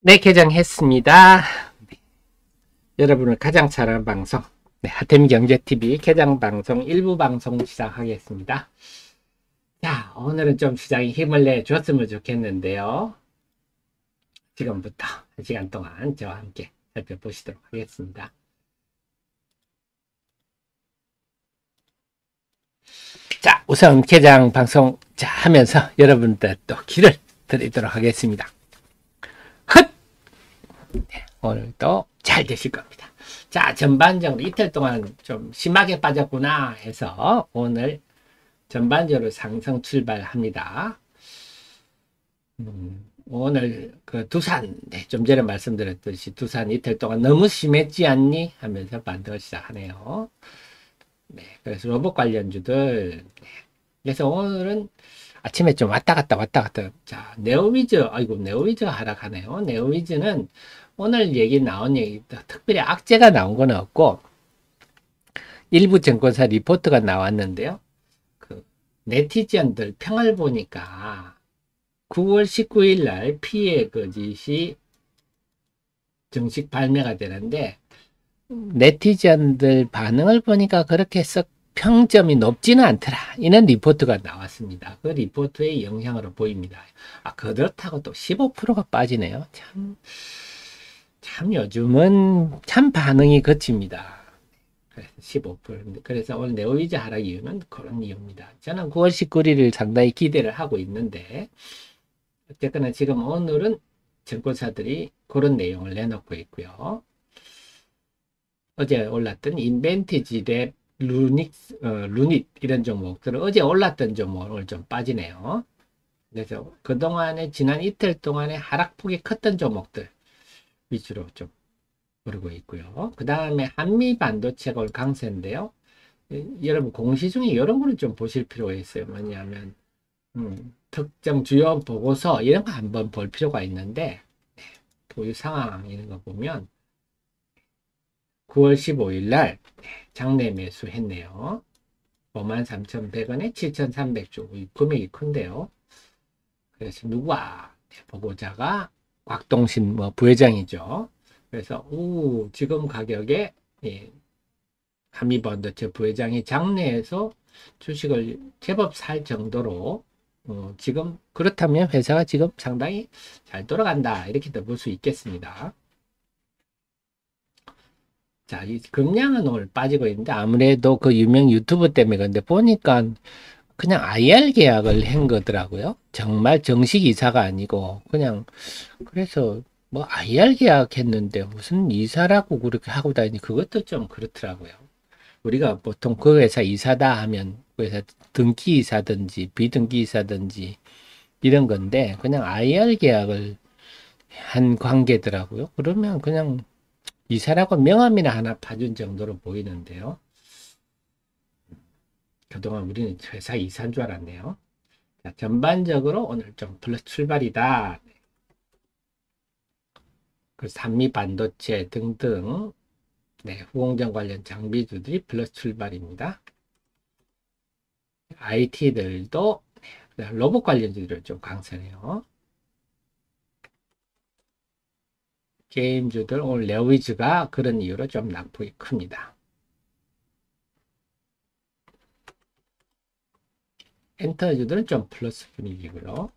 네, 개장했습니다. 네, 여러분을 가장 잘하는 방송, 네, 하태미 경제TV 개장 방송 일부 방송 시작하겠습니다. 자, 오늘은 좀 시장에 힘을 내줬으면 좋겠는데요. 지금부터 1시간 동안 저와 함께 살펴보시도록 하겠습니다. 자, 우선 개장 방송 하면서 여러분들 또 기를 드리도록 하겠습니다. 헛! 네, 오늘도 잘 되실 겁니다. 자, 전반적으로 이틀 동안 좀 심하게 빠졌구나 해서 오늘 전반적으로 상승 출발합니다. 오늘 그 두산, 네, 좀 전에 말씀드렸듯이 두산 이틀 동안 너무 심했지 않니? 하면서 반등을 시작하네요. 네, 그래서 로봇 관련주들. 네, 그래서 오늘은 아침에 좀 왔다 갔다. 자, 네오위즈, 아이고, 네오위즈가 하락하네요. 네오위즈는 오늘 나온 얘기, 특별히 악재가 나온 건 없고, 일부 증권사 리포트가 나왔는데요. 그, 네티즌들 평을 보니까 9월 19일 날 피해 거짓이 정식 발매가 되는데, 네티즌들 반응을 보니까 그렇게 썩 평점이 높지는 않더라. 이런 리포트가 나왔습니다. 그 리포트의 영향으로 보입니다. 아, 그렇다고 또 15%가 빠지네요. 참 요즘은 참 반응이 거칩니다. 그래서 15%. 그래서 오늘 네오위즈 하락 이유는 그런 이유입니다. 저는 9월 19일을 상당히 기대를 하고 있는데, 어쨌거나 지금 오늘은 증권사들이 그런 내용을 내놓고 있고요. 어제 올랐던 인벤티지랩, 루닛 이런 종목들은 어제 올랐던 종목을 좀 빠지네요. 그래서 그동안에 지난 이틀 동안에 하락폭이 컸던 종목들 위주로 좀 오르고 있고요. 그 다음에 한미 반도체가 올 강세인데요. 여러분 공시 중에 이런 거를 좀 보실 필요가 있어요. 뭐냐면 특정 주요 보고서 이런 거 한번 볼 필요가 있는데, 보유 상황 이런 거 보면 9월 15일 날 장내 매수했네요. 53,100원에 7,300주. 금액이 큰데요. 그래서 누가 보고자가 곽동신 부회장이죠. 그래서 지금 가격에 한미반도체 부회장이 장내에서 주식을 제법 살 정도로 지금 그렇다면 회사가 지금 상당히 잘 돌아간다 이렇게도 볼 수 있겠습니다. 자, 이 금량은 오늘 빠지고 있는데 아무래도 그 유명 유튜브 때문에 그런데 보니까 그냥 IR 계약을 한 거더라고요. 정말 정식 이사가 아니고 그냥 그래서 뭐 IR 계약했는데 무슨 이사라고 그렇게 하고 다니니 그것도 좀 그렇더라고요. 우리가 보통 그 회사 이사다 하면 그 회사 등기 이사든지 비등기 이사든지 이런 건데 그냥 IR 계약을 한 관계더라고요. 그러면 그냥 이사라고 명함이나 하나 봐준 정도로 보이는데요. 그동안 우리는 회사 이사인 줄 알았네요. 자, 전반적으로 오늘 좀 플러스 출발이다. 그 산미 반도체 등등 후공정 관련 장비주들이 플러스 출발입니다. IT들도 로봇 관련주들을 좀 강세네요. 게임주들 오늘 레오위즈가 그런 이유로 좀 낙폭이 큽니다. 엔터주들은 좀 플러스 분위기고요.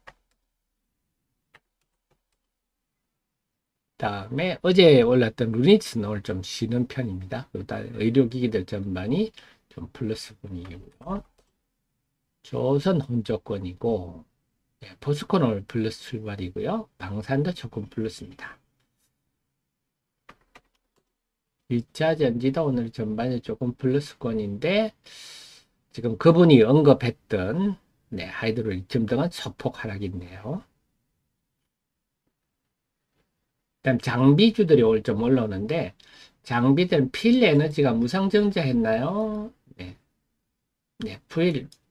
다음에 어제 올랐던 루닛은 오늘 좀 쉬는 편입니다. 의료기기들 전반이 좀 플러스 분위기고요. 조선 혼조권이고 포스콘 오늘 플러스 출발이고요. 방산도 조금 플러스입니다. 1차전지도 오늘 전반에 조금 플러스권인데 지금 그분이 언급했던 하이드로 리튬 등은 소폭 하락인데요. 그다음 장비주들이 오늘 좀 올라오는데 장비들은 필에너지가 무상증자 했나요?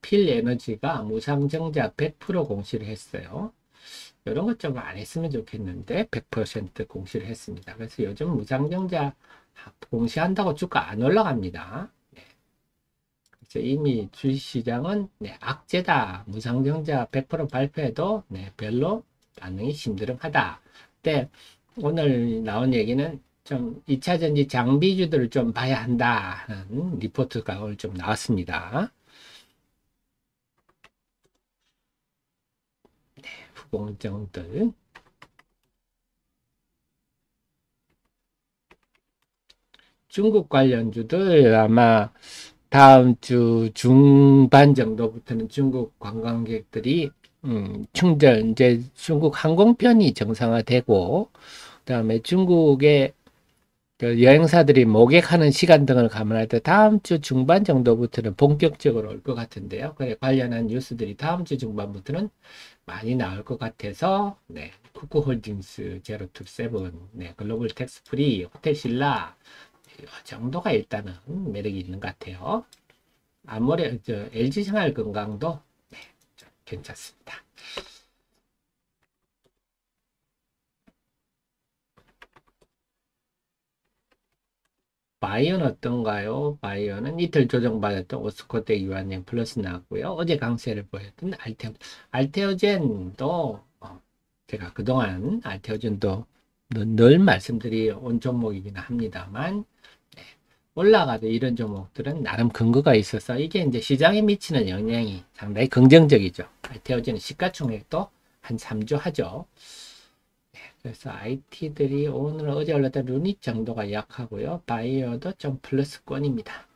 필에너지가 무상증자 100% 공시를 했어요. 이런 것 좀 안 했으면 좋겠는데 100% 공시를 했습니다. 그래서 요즘 무상증자 공시한다고 주가 안 올라갑니다. 그래서 이미 주식시장은 악재다. 무상증자 100% 발표해도 별로 반응이 심드렁하다. 근데 오늘 나온 얘기는 좀 2차 전지 장비주들을 좀 봐야 한다는 리포트가 오늘 좀 나왔습니다. 후공정들. 중국 관련주들 아마 다음 주 중반 정도부터는 중국 관광객들이 충전 이제 중국 항공편이 정상화되고 그다음에 중국의 그 여행사들이 목액하는 시간 등을 감안할 때 다음 주 중반 정도부터는 본격적으로 올 것 같은데요. 그래 관련한 뉴스들이 다음 주 중반부터는 많이 나올 것 같아서 네, 쿠쿠홀딩스 제로투세븐, 네, 글로벌 텍스 프리, 호텔 신라 이 정도가 일단은 매력이 있는 것 같아요. 아무래도 LG생활건강도 네, 좀 괜찮습니다. 바이오는 어떤가요? 바이오는 이틀 조정받았던 오스코텍 유한양 플러스 나왔고요. 어제 강세를 보였던 알테오젠도 제가 그동안 알테오젠도 늘 말씀드린 종목이긴 합니다만 네, 올라가도 이런 종목들은 나름 근거가 있어서 이게 이제 시장에 미치는 영향이 상당히 긍정적이죠. 알테오젠은 시가총액도 한 3조 하죠. 그래서 IT들이 오늘 어제 올랐던 루닛 정도가 약하고요. 바이오도 좀 플러스권입니다.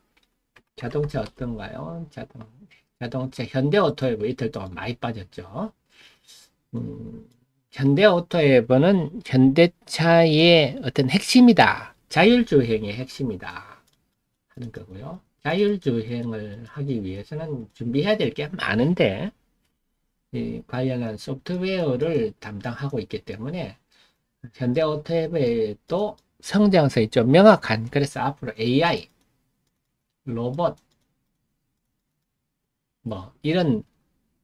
자동차 어떤가요? 자동차 현대오토에버 이틀 동안 많이 빠졌죠. 현대오토에버는 현대차의 어떤 핵심이다. 자율주행의 핵심이다. 하는 거고요. 자율주행을 하기 위해서는 준비해야 될 게 많은데 이 관련한 소프트웨어를 담당하고 있기 때문에 현대오토에도 성장성이 좀 명확한 그래서 앞으로 AI, 로봇 뭐 이런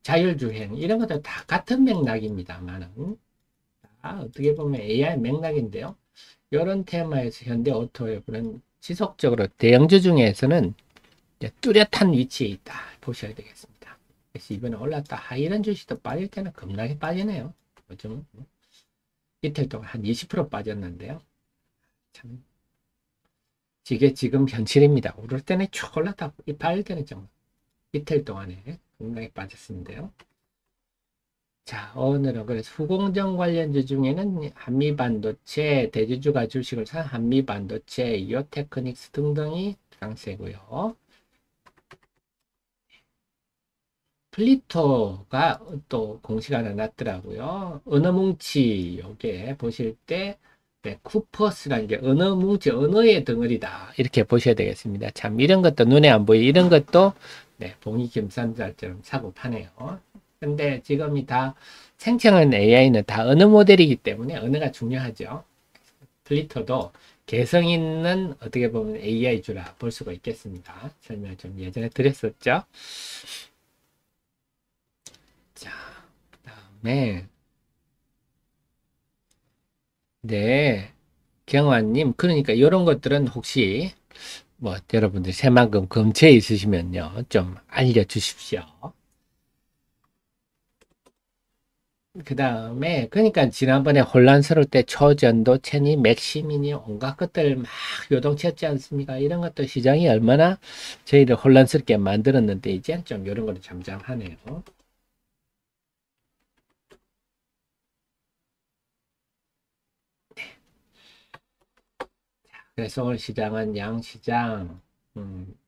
자율주행 이런 것도 다 같은 맥락입니다만은 어떻게 보면 AI 맥락인데요. 이런 테마에서 현대오토에는 지속적으로 대형주 중에서는 뚜렷한 위치에 있다 보셔야 되겠습니다. 그래서 이번에 올랐다 이런 주식도 빠질 때는 겁나게 빠지네요. 요즘 이틀 동안 한 20% 빠졌는데요. 참 이게 지금 현실입니다. 오를 때는 쭉 올랐다 빠질 때는 좀 이틀 동안에 겁나게 빠졌는데요. 자, 오늘은 그래서 후공정 관련주 중에는 한미반도체, 대주주가 주식을 산 한미반도체, 이오테크닉스 등등이 강세고요. 플리토가 또 공시가 하나 났더라고요. 언어뭉치 요게 보실 때 네, 쿠퍼스라는 게 언어뭉치 언어의 덩어리다 이렇게 보셔야 되겠습니다. 참 이런 것도 눈에 안 보이 이런 것도 네, 봉이 김삼살처럼 사고 파네요. 근데 지금이 다 생성한 AI는 다 언어 모델이기 때문에 언어가 중요하죠. 플리터도 개성 있는 어떻게 보면 AI주라 볼 수가 있겠습니다. 설명 좀 예전에 드렸었죠. 자, 그다음에 네, 경화님 그러니까 이런 것들은 혹시 뭐 여러분들 새만금 검체에 있으시면요 좀 알려주십시오. 그 다음에 그러니까 지난번에 혼란스러울 때 초전도, 체니, 맥시미니 온갖 것들 막 요동쳤지 않습니까? 이런 것도 시장이 얼마나 저희를 혼란스럽게 만들었는데 이제 좀 이런 거는 잠잠하네요. 그래서 오늘 시장은 양시장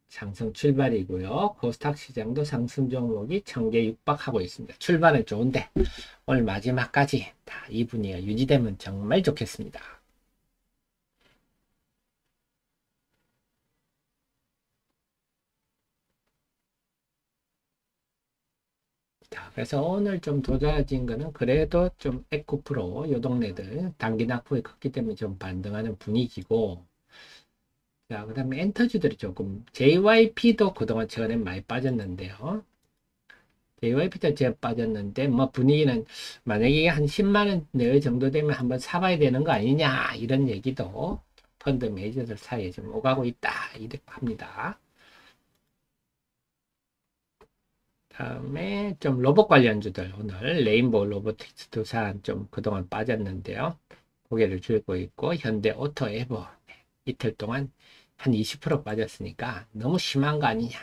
상승 출발이고요. 코스닥 시장도 상승 종목이 1000개 육박하고 있습니다. 출발은 좋은데 오늘 마지막까지 다 이 분위기가 유지되면 정말 좋겠습니다. 자, 그래서 오늘 좀 도드라진 거는 그래도 좀 에코프로 요 동네들 단기 낙폭이 컸기 때문에 좀 반등하는 분위기고 자, 그 다음에 엔터주들이 조금 JYP도 그동안 최근에 많이 빠졌는데요. JYP도 제가 빠졌는데 뭐 분위기는 만약에 한 10만 원 내외 정도 되면 한번 사봐야 되는 거 아니냐 이런 얘기도 펀드 매니저들 사이에 좀 오가고 있다 이렇게 합니다. 다음에 좀 로봇 관련주들 오늘 레인보우 로보틱스 두산 좀 그동안 빠졌는데요. 고개를 들고 있고, 현대 오토에버 이틀 동안 한 20% 빠졌으니까 너무 심한 거 아니냐.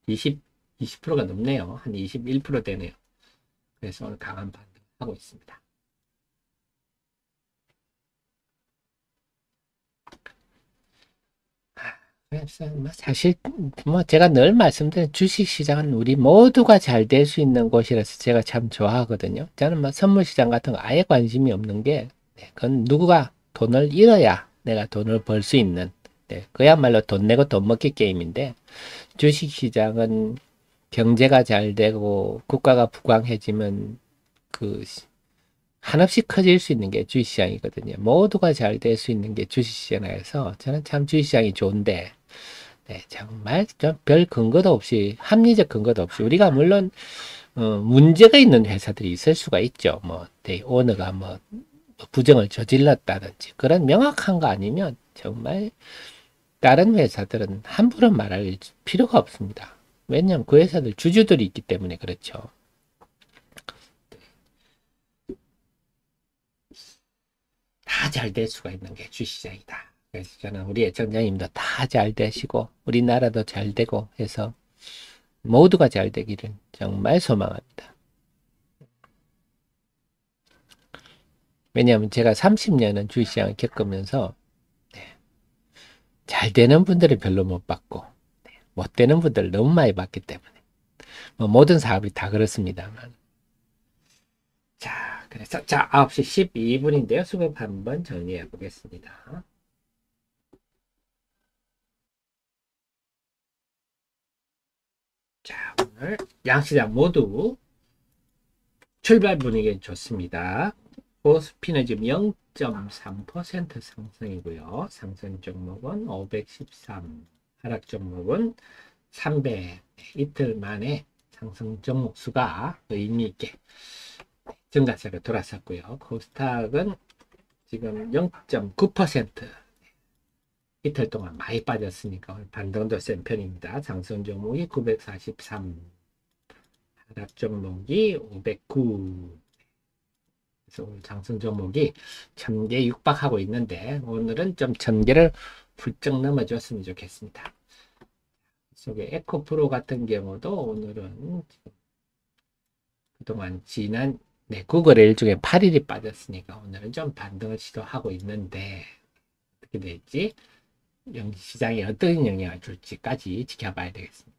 20%가 넘네요. 한 21% 되네요. 그래서 오늘 강한 반등하고 있습니다. 그래서 사실 제가 늘 말씀드린 주식시장은 우리 모두가 잘 될 수 있는 곳이라서 제가 참 좋아하거든요. 저는 선물시장 같은 거 아예 관심이 없는 게, 그건 누구가 돈을 잃어야 내가 돈을 벌 수 있는, 그야말로 돈 내고 돈 먹기 게임인데, 주식시장은 경제가 잘 되고 국가가 부강해지면 한없이 커질 수 있는 게 주식시장이거든요. 모두가 잘 될 수 있는 게 주식시장이라서 저는 참 주식시장이 좋은데, 정말 별 근거도 없이, 합리적 근거도 없이, 우리가 물론 문제가 있는 회사들이 있을 수가 있죠. 오너가 부정을 저질렀다든지 그런 명확한 거 아니면 정말 다른 회사들은 함부로 말할 필요가 없습니다. 왜냐하면 그 회사들 주주들이 있기 때문에 그렇죠. 다 잘 될 수가 있는 게 주식시장이다. 그래서 저는 우리 애청자님도 다 잘 되시고 우리나라도 잘 되고 해서 모두가 잘 되기를 정말 소망합니다. 왜냐하면 제가 30년은 주식시장을 겪으면서 잘 되는 분들을 별로 못 봤고 못 되는 분들을 너무 많이 봤기 때문에 모든 사업이 다 그렇습니다만. 자, 그래서 9시 12분인데요. 수급 한번 정리해 보겠습니다. 자, 오늘 양시장 모두 출발 분위기 좋습니다. 코스피는 지금 0.3% 상승이고요. 상승 종목은 513, 하락 종목은 300. 이틀 만에 상승 종목 수가 의미 있게 증가세가 돌았었고요. 코스닥은 지금 0.9% 이틀 동안 많이 빠졌으니까 반등도 센 편입니다. 상승 종목이 943, 하락 종목이 509. 그래서 오늘 상승 종목이 1000개 육박하고 있는데 오늘은 좀 1000개를 훌쩍 넘어줬으면 좋겠습니다. 속에 에코프로 같은 경우도 오늘은 그동안 지난 구글 일중에 8일이 빠졌으니까 오늘은 좀 반등을 시도하고 있는데 어떻게 될지 시장에 어떤 영향을 줄지까지 지켜봐야 되겠습니다.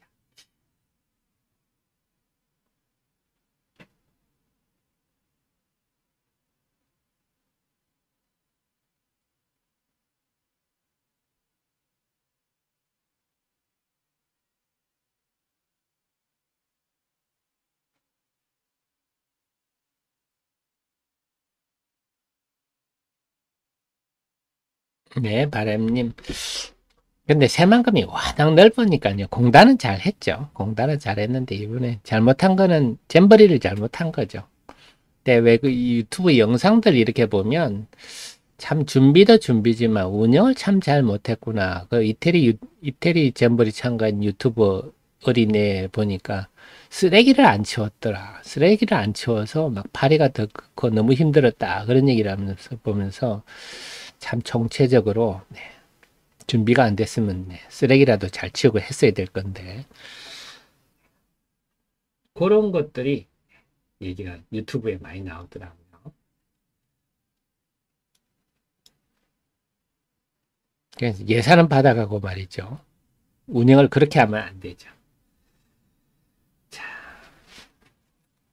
네, 바람님. 근데 새만금이 워낙 넓으니까요. 공단은 잘했죠. 공단은 잘했는데 이번에 잘못한 거는 잼버리를 잘못한 거죠. 근데 왜 그 유튜브 영상들 이렇게 보면 참 준비도 준비지만 운영을 참 잘 못했구나. 그 이태리 잼버리 참가한 유튜버 어린애 보니까 쓰레기를 안 치웠더라. 쓰레기를 안 치워서 막 파리가 더 크고 너무 힘들었다. 그런 얘기를 하면서 보면서 참 총체적으로 준비가 안 됐으면 쓰레기라도 잘 치우고 했어야 될 건데 그런 것들이 얘기가 유튜브에 많이 나오더라고요. 그래서 예산은 받아가고 말이죠. 운영을 그렇게 하면 안 되죠. 자,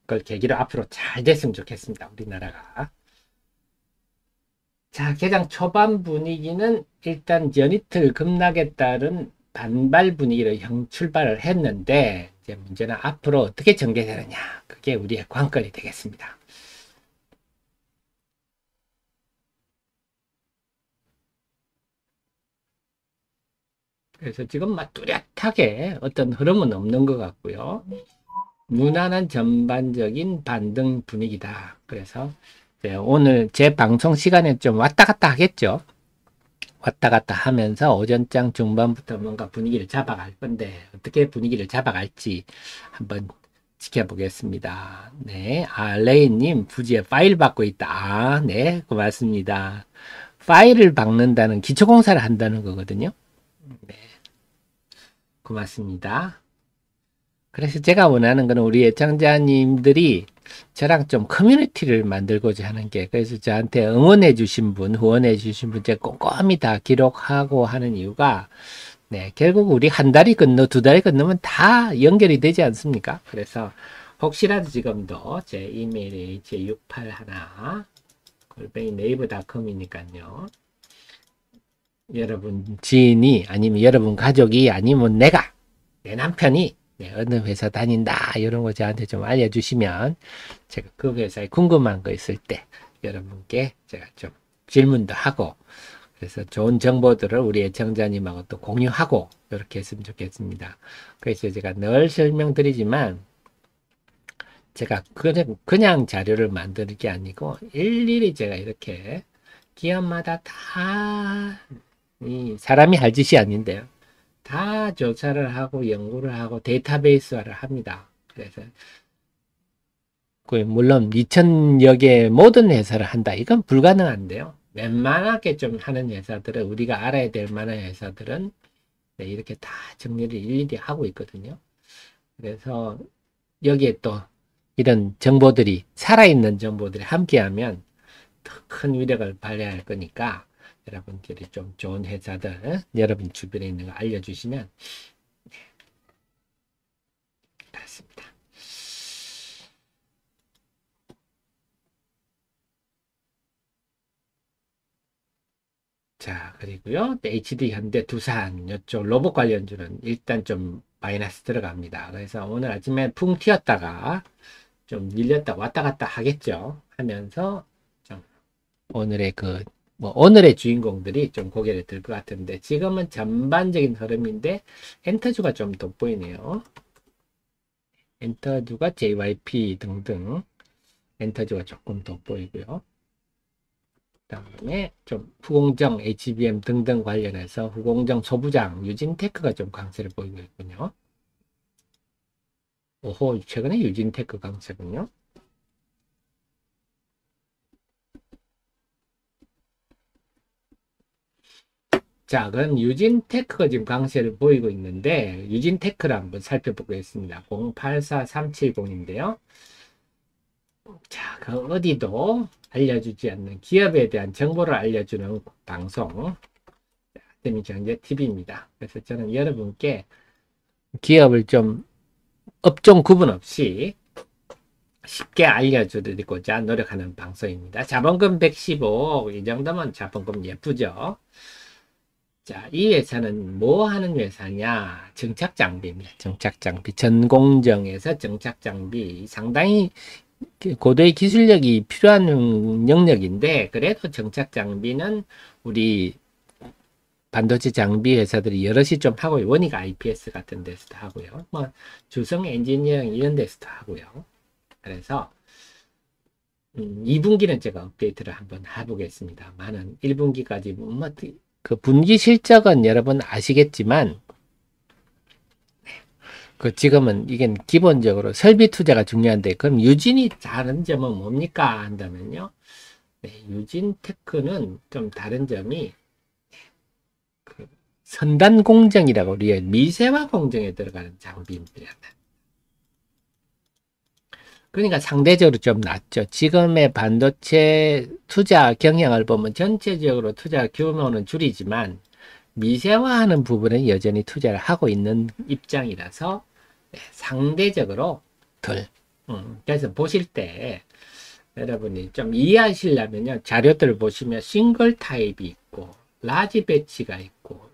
그걸 계기로 앞으로 잘 됐으면 좋겠습니다. 우리나라가. 자, 개장 초반 분위기는 일단 연이틀 급락에 따른 반발 분위기로 출발을 했는데 이제 문제는 앞으로 어떻게 전개되느냐. 그게 우리의 관건이 되겠습니다. 그래서 지금 막 뚜렷하게 어떤 흐름은 없는 것 같고요. 무난한 전반적인 반등 분위기다. 그래서 오늘 제 방송 시간에 좀 왔다 갔다 하겠죠. 왔다 갔다 하면서 오전장 중반부터 뭔가 분위기를 잡아갈 건데 어떻게 분위기를 잡아갈지 한번 지켜보겠습니다. 네, 레이님 부지에 파일 받고 있다. 네, 고맙습니다. 파일을 박는다는 기초공사를 한다는 거거든요. 네, 고맙습니다. 그래서 제가 원하는 거는 우리 애청자님들이 저랑 좀 커뮤니티를 만들고자 하는 게, 그래서 저한테 응원해 주신 분, 후원해 주신 분 제가 꼼꼼히 다 기록하고 하는 이유가, 네, 결국 우리 한 달이 건너 두 달이 건너면 다 연결이 되지 않습니까? 그래서 혹시라도 지금도 제 이메일이 j681 네이버닷컴이니까요. 여러분 지인이 아니면 여러분 가족이 아니면 내가 내 남편이 어느 회사 다닌다 이런 거 저한테 좀 알려주시면 제가 그 회사에 궁금한 거 있을 때 여러분께 제가 좀 질문도 하고, 그래서 좋은 정보들을 우리 애청자님하고 또 공유하고 이렇게 했으면 좋겠습니다. 그래서 제가 늘 설명드리지만 제가 그냥 자료를 만드는 게 아니고 일일이 제가 이렇게 기업마다 다 이 사람이 할 짓이 아닌데요. 다 조사를 하고 연구를 하고 데이터베이스화를 합니다. 그래서 물론 2000여 개 모든 회사를 한다. 이건 불가능한데요. 웬만하게 좀 하는 회사들은, 우리가 알아야 될 만한 회사들은 네, 이렇게 다 정리를 일일이 하고 있거든요. 그래서 여기에 또 이런 정보들이, 살아있는 정보들이 함께하면 더 큰 위력을 발휘할 거니까 여러분들이 좀 좋은 회사들 여러분 주변에 있는 거 알려주시면 그렇습니다. 자, 그리고요, HD 현대 두산 이쪽 로봇 관련주는 일단 좀 마이너스 들어갑니다. 그래서 오늘 아침에 풍 튀었다가 좀 밀렸다 왔다 갔다 하겠죠. 하면서 좀 오늘의 오늘의 주인공들이 좀 고개를 들 것 같은데, 지금은 전반적인 흐름인데 엔터주가 좀 돋보이네요. 엔터주가 JYP 등등 엔터주가 조금 돋보이고요. 그다음에 좀 후공정, HBM 등등 관련해서 후공정 소부장 유진테크가 좀 강세를 보이고 있군요. 오호, 최근에 유진테크 강세군요. 자, 그럼 유진테크가 지금 강세를 보이고 있는데 유진테크를 한번 살펴보겠습니다. 084370인데요. 자, 그 어디도 알려주지 않는 기업에 대한 정보를 알려주는 방송 재미경제TV입니다. 그래서 저는 여러분께 기업을 좀 업종 구분 없이 쉽게 알려드리고자 노력하는 방송입니다. 자본금 115억, 이 정도면 자본금 예쁘죠? 자, 이 회사는 뭐 하는 회사냐? 정착장비입니다. 정착장비. 전공정에서 정착장비. 상당히 고도의 기술력이 필요한 영역인데, 그래도 정착장비는 우리 반도체 장비 회사들이 여럿이 좀 하고, 원익 IPS 같은 데서도 하고요. 뭐, 주성 엔지니어링 이런 데서도 하고요. 그래서, 2분기는 제가 업데이트를 한번 해보겠습니다만은 1분기까지 그 분기 실적은 여러분 아시겠지만, 그 지금은 이게 기본적으로 설비 투자가 중요한데, 그럼 유진이 다른 점은 뭡니까 한다면요, 네, 유진테크는 좀 다른 점이 그 선단 공정이라고 우리가 미세화 공정에 들어가는 장비입니다. 그러니까 상대적으로 좀 낫죠. 지금의 반도체 투자 경향을 보면 전체적으로 투자 규모는 줄이지만 미세화하는 부분은 여전히 투자를 하고 있는 입장이라서 상대적으로 덜. 그래서 보실 때 여러분이 좀 이해하시려면요, 자료들을 보시면 싱글 타입이 있고 라지 배치가 있고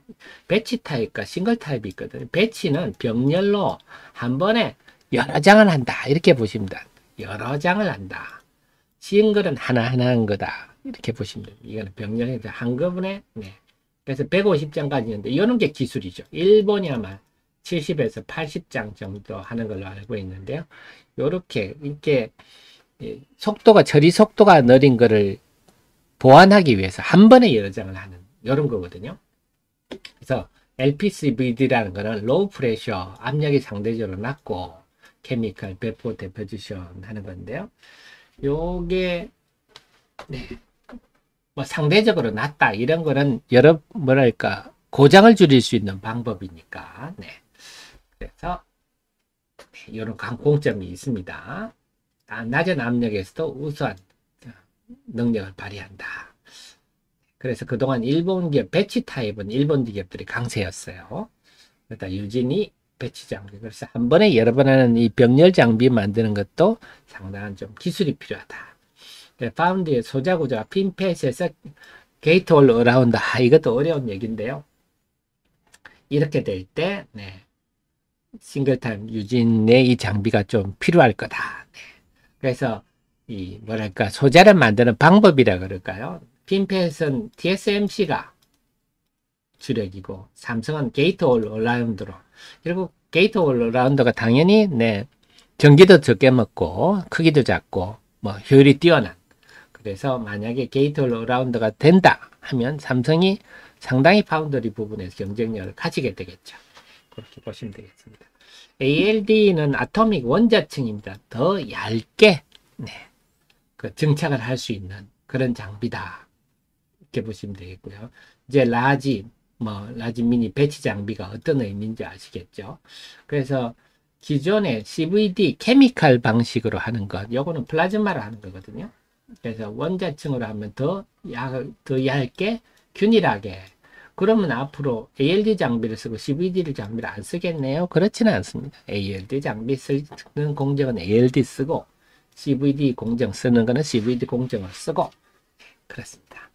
배치 타입과 싱글 타입이 있거든요. 배치는 병렬로 한 번에 여러 장을 한다 이렇게 보시면 됩니다. 여러 장을 한다. 싱글은 하나하나 한 거다 이렇게 보시면 됩니다. 이거는 병렬에서 한꺼번에, 네. 그래서 150장까지 있는데 이런 게 기술이죠. 일본이 아마 70에서 80장 정도 하는 걸로 알고 있는데요. 요렇게 이렇게 속도가, 처리 속도가 느린 거를 보완하기 위해서 한 번에 여러 장을 하는 이런 거거든요. 그래서 LPCVD라는 거는 로우 프레셔, 압력이 상대적으로 낮고 케미컬 배포 데포지션 하는 건데요. 요게 네, 뭐 상대적으로 낫다 이런 거는 여러 뭐랄까 고장을 줄일 수 있는 방법이니까 네. 그래서 이런 공점이 있습니다. 낮은 압력에서도 우수한 능력을 발휘한다. 그래서 그동안 일본 기업 배치 타입은 일본 기업들이 강세였어요. 그러다 유진이 배치 장비. 그래서 한 번에 여러 번 하는 이 병렬 장비 만드는 것도 상당한 좀 기술이 필요하다. 파운드의 소자 구조가 핀펫에서 게이트 올 어라운드. 이것도 어려운 얘기인데요. 이렇게 될 때, 네. 싱글타임 유진의 이 장비가 좀 필요할 거다. 네. 그래서 이 뭐랄까 소자를 만드는 방법이라 그럴까요? 핀펫은 TSMC가 주력이고 삼성은 게이트 올 어라운드로. 그리고 게이트 올 어라운드가 당연히 네 전기도 적게 먹고 크기도 작고 뭐 효율이 뛰어난. 그래서 만약에 게이트 올 어라운드가 된다 하면 삼성이 상당히 파운드리 부분에서 경쟁력을 가지게 되겠죠. 그렇게 보시면 되겠습니다. ALD는 아토믹 원자층입니다. 더 얇게 네, 그 증착을 할 수 있는 그런 장비다. 이렇게 보시면 되겠고요. 이제 라지 미니 배치 장비가 어떤 의미인지 아시겠죠? 그래서 기존의 CVD 케미칼 방식으로 하는 것, 요거는 플라즈마로 하는 거거든요. 그래서 원자층으로 하면 더 얇게 균일하게. 그러면 앞으로 ALD 장비를 쓰고 CVD 장비를 안 쓰겠네요? 그렇지는 않습니다. ALD 장비 쓰는 공정은 ALD 쓰고 CVD 공정 쓰는 거는 CVD 공정을 쓰고 그렇습니다.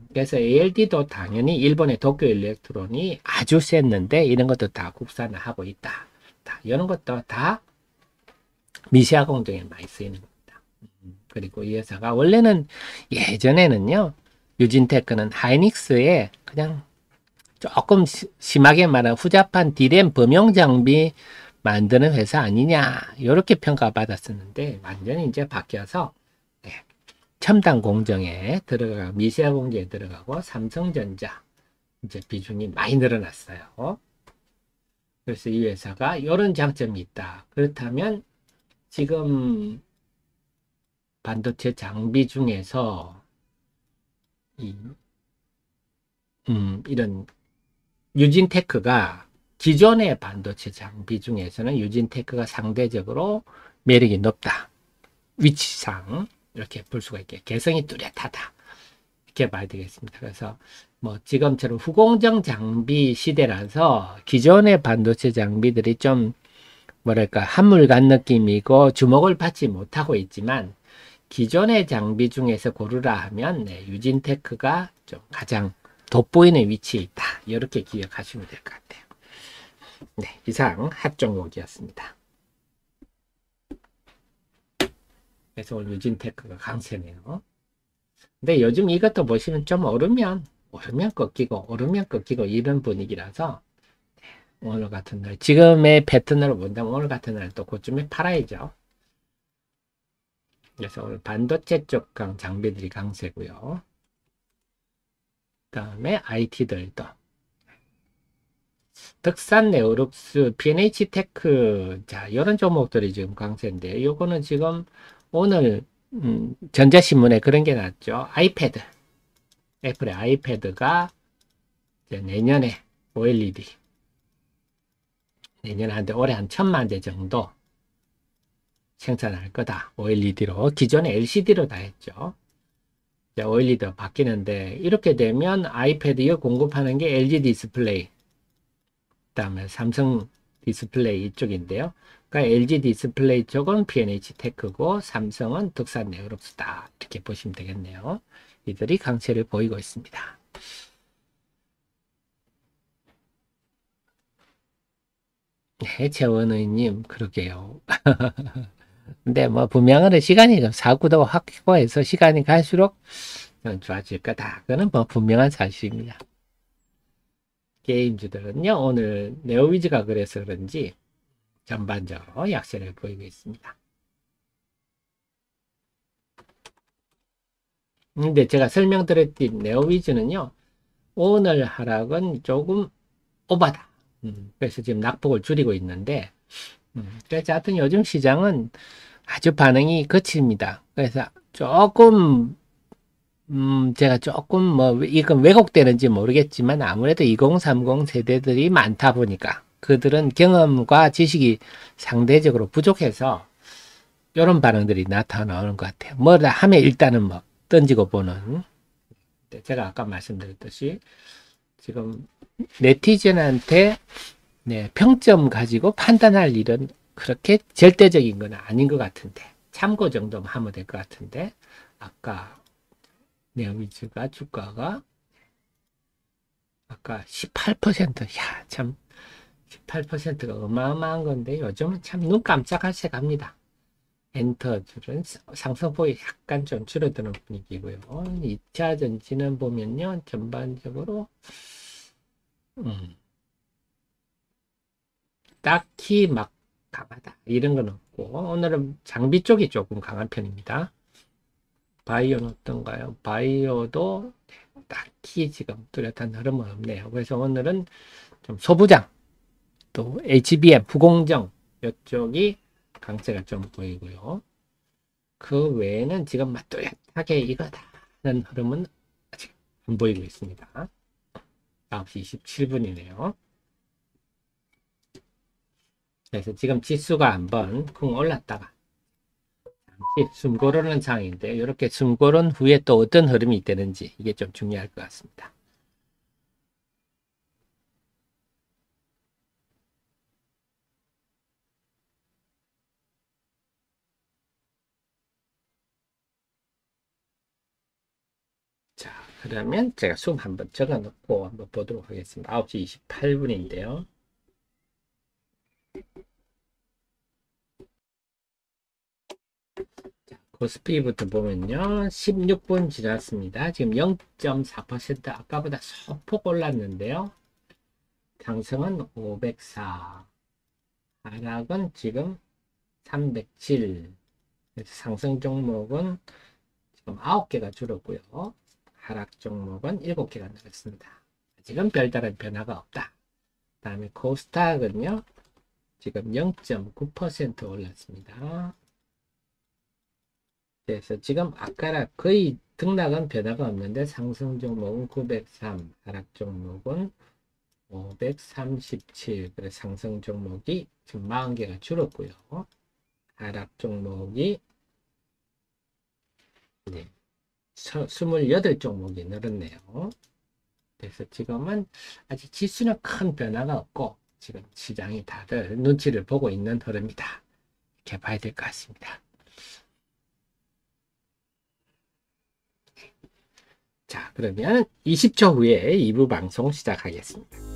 그래서 ALD도 당연히 일본의 도쿄 일렉트론이 아주 셌는데 이런 것도 다 국산을 하고 있다. 이런 것도 다 미시아 공정에 많이 쓰이는 겁니다. 그리고 이 회사가 원래는 예전에는요. 유진테크는 하이닉스에 그냥 조금 심하게 말하면 후자판 디램 범용 장비 만드는 회사 아니냐 이렇게 평가받았었는데 완전히 이제 바뀌어서 네, 첨단 공정에 들어가 미시아 공정에 들어가고 삼성전자 이제 비중이 많이 늘어났어요. 그래서 이 회사가 이런 장점이 있다. 그렇다면 지금 반도체 장비 중에서 이런 유진테크가 기존의 반도체 장비 중에서는 유진테크가 상대적으로 매력이 높다. 위치상 이렇게 볼 수가 있게 개성이 뚜렷하다. 이렇게 봐야 되겠습니다. 그래서 뭐 지금처럼 후공정 장비 시대라서 기존의 반도체 장비들이 좀 뭐랄까 한물간 느낌이고 주목을 받지 못하고 있지만 기존의 장비 중에서 고르라 하면 네, 유진테크가 좀 가장 돋보이는 위치에 있다. 이렇게 기억하시면 될 것 같아요. 네, 이상 핫 종목이었습니다. 그래서 오늘 유진테크가 강세네요. 근데 요즘 이것도 보시면 좀 오르면 꺾이고 이런 분위기라서 오늘 같은 날 지금의 패턴으로 본다면 오늘 같은 날 또 그쯤에 팔아야죠. 그래서 오늘 반도체 쪽 장비들이 강세고요. 그 다음에 IT들도 덕산 네오룩스, PNH테크 자 이런 종목들이 지금 강세인데 요거는 지금 오늘 전자신문에 그런 게 났죠. 아이패드 애플의 아이패드가 이제 내년에 OLED 내년에 올해 한 1000만 대 정도 생산할 거다. OLED로 기존에 LCD로 다 했죠. 이제 OLED로 바뀌는데 이렇게 되면 아이패드에 공급하는 게 LG 디스플레이 그다음에 삼성 디스플레이 이쪽인데요. 그러니까 LG 디스플레이 쪽은 PNH테크고 삼성은 덕산 네오룩스다. 이렇게 보시면 되겠네요. 이들이 강세를 보이고 있습니다. 네, 최원의님 그러게요. 근데 뭐 분명한 시간이 좀 사구도 확보해서 시간이 갈수록 좋아질 거다. 그거는 뭐 분명한 사실입니다. 게임주들은요 오늘 네오위즈가 그래서 그런지 전반적으로 약세를 보이고 있습니다. 근데 제가 설명드렸던 네오위즈는요 오늘 하락은 조금 오바다. 그래서 지금 낙폭을 줄이고 있는데 그래서 하여튼 요즘 시장은 아주 반응이 거칩니다. 그래서 조금 제가 조금 뭐 이건 왜곡되는지 모르겠지만 아무래도 2030 세대들이 많다 보니까 그들은 경험과 지식이 상대적으로 부족해서 이런 반응들이 나타나는 것 같아요. 뭐라 하면 일단은 뭐 던지고 보는. 제가 아까 말씀드렸듯이 지금 네티즌한테 네, 평점 가지고 판단할 일은 그렇게 절대적인 건 아닌 것 같은데 참고 정도만 하면 될 것 같은데 아까 네오미즈가 주가가 아까 18%, 야, 참 18%가 어마어마한 건데 요즘은 참 눈 깜짝할 새 갑니다. 엔터들은 상승폭이 약간 좀 줄어드는 분위기고요. 2차 전지는 보면요. 전반적으로 딱히 막 강하다 이런 건 없고 오늘은 장비 쪽이 조금 강한 편입니다. 바이오는 어떤가요? 바이오도 딱히 지금 뚜렷한 흐름은 없네요. 그래서 오늘은 좀 소부장 또 HBM 후공정 이쪽이 강세가 좀 보이고요. 그 외에는 지금 막 뚜렷하게 이거다는 흐름은 아직 안 보이고 있습니다. 9시 27분이네요. 그래서 지금 지수가 한번 쿵 올랐다가 숨 고르는 상황인데 이렇게 숨 고른 후에 또 어떤 흐름이 되는지 이게 좀 중요할 것 같습니다. 자, 그러면 제가 숨 한번 적어 놓고 한번 보도록 하겠습니다. 9시 28분인데요. 코스피부터 보면요. 16분 지났습니다. 지금 0.4% 아까보다 소폭 올랐는데요. 상승은 504. 하락은 지금 307. 상승 종목은 지금 9개가 줄었고요. 하락 종목은 7개가 늘었습니다. 지금 별다른 변화가 없다. 그 다음에 코스닥은요. 지금 0.9% 올랐습니다. 그래서 지금 아까랑 거의 등락은 변화가 없는데 상승 종목은 903, 하락 종목은 537. 그래서 상승 종목이 지금 40개가 줄었고요. 하락 종목이 네, 28종목이 늘었네요. 그래서 지금은 아직 지수는 큰 변화가 없고 지금 시장이 다들 눈치를 보고 있는 흐름이다. 이렇게 봐야 될 것 같습니다. 자, 그러면 20초 후에 2부 방송 시작하겠습니다.